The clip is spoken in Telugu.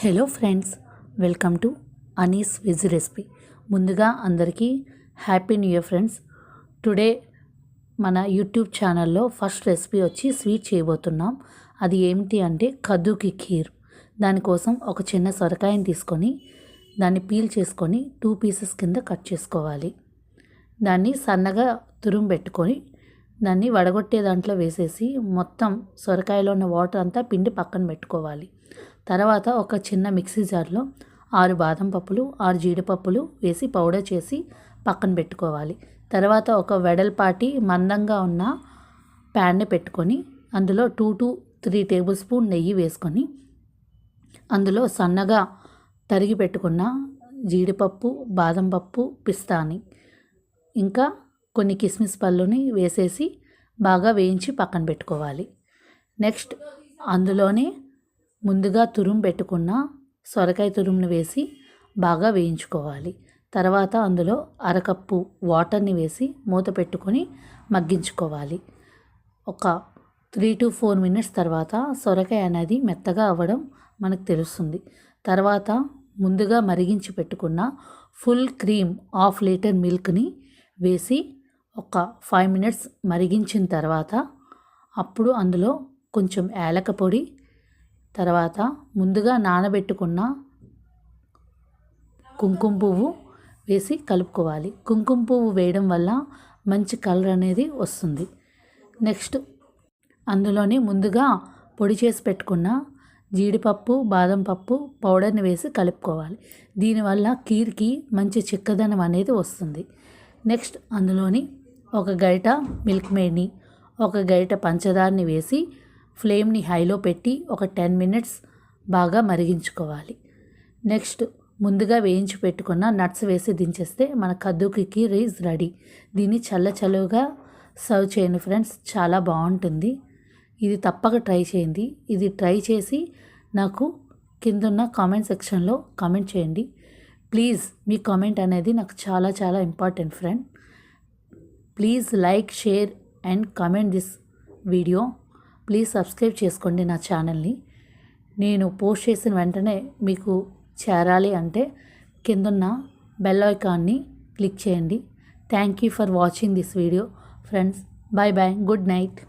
Hello friends, welcome to Anees veg recipe. ముందుగా అందరికీ happy new year friends. Today మన యూట్యూబ్ ఛానల్లో ఫస్ట్ రెసిపీ వచ్చి స్వీట్ చేయబోతున్నాం. అది ఏమిటి అంటే కద్దుకి ఖీర్. దానికోసం ఒక చిన్న సొరకాయని తీసుకొని దాన్ని పీల్ చేసుకొని 2 పీసెస్ కింద కట్ చేసుకోవాలి. దాన్ని సన్నగా తురుము పెట్టుకొని దాన్ని వడగొట్టే దాంట్లో వేసేసి మొత్తం సొరకాయలో ఉన్న వాటర్ అంతా పిండి పక్కన పెట్టుకోవాలి. తర్వాత ఒక చిన్న మిక్సీ జార్లో 6 బాదం పప్పులు 6 జీడిపప్పులు వేసి పౌడర్ చేసి పక్కన పెట్టుకోవాలి. తర్వాత ఒక వెడల్పాటి మందంగా ఉన్న ప్యాన్ని పెట్టుకొని అందులో 2 to 3 టేబుల్ స్పూన్ నెయ్యి వేసుకొని అందులో సన్నగా తరిగి పెట్టుకున్న జీడిపప్పు, బాదం పప్పు, పిస్తాని ఇంకా కొన్ని కిస్మిస్ పళ్ళుని వేసేసి బాగా వేయించి పక్కన పెట్టుకోవాలి. నెక్స్ట్ అందులోనే ముందుగా తురుము పెట్టుకున్న సొరకాయ తురుమును వేసి బాగా వేయించుకోవాలి. తర్వాత అందులో అరకప్పు వాటర్ని వేసి మూత పెట్టుకొని మగ్గించుకోవాలి. ఒక 3 to 4 మినిట్స్ తర్వాత సొరకాయ అనేది మెత్తగా అవ్వడం మనకు తెలుస్తుంది. తర్వాత ముందుగా మరిగించి పెట్టుకున్న ఫుల్ క్రీమ్ 1/2 లీటర్ మిల్క్ని వేసి ఒక 5 మినిట్స్ మరిగించిన తర్వాత అప్పుడు అందులో కొంచెం యాలక పొడి, తర్వాత ముందుగా నానబెట్టుకున్న కుంకుమ పువ్వు వేసి కలుపుకోవాలి. కుంకుమ పువ్వు వేయడం వల్ల మంచి కలర్ అనేది వస్తుంది. నెక్స్ట్ అందులోనే ముందుగా పొడి చేసి పెట్టుకున్న జీడిపప్పు, బాదం పప్పు పౌడర్ని వేసి కలుపుకోవాలి. దీనివల్ల కీర్కి మంచి చిక్కదనం అనేది వస్తుంది. నెక్స్ట్ అందులోని ఒక గరిట మిల్క్ మేడ్ని, ఒక గరిట పంచదారని వేసి ఫ్లేమ్ని హైలో పెట్టి ఒక 10 మినిట్స్ బాగా మరిగించుకోవాలి. నెక్స్ట్ ముందుగా వేయించి పెట్టుకున్న నట్స్ వేసి దించేస్తే మన కద్దుకి ఖీర్ ఈజ్ రెడీ. దీన్ని చల్లగా సర్వ్ చేయండి ఫ్రెండ్స్, చాలా బాగుంటుంది. ఇది తప్పక ట్రై చేయండి. ఇది ట్రై చేసి నాకు కిందున్న కామెంట్ సెక్షన్లో కామెంట్ చేయండి. ప్లీజ్ మీ కామెంట్ అనేది నాకు చాలా important friend. Please like, share and comment this video. Please subscribe చేసుకోండి నా ఛానల్ని. నేను పోస్ట్ చేసిన వెంటనే మీకు చేరాలి అంటే కిందున్న బెల్ ఐకాన్ని క్లిక్ చేయండి. Thank you for watching this video friends. Bye bye, good night.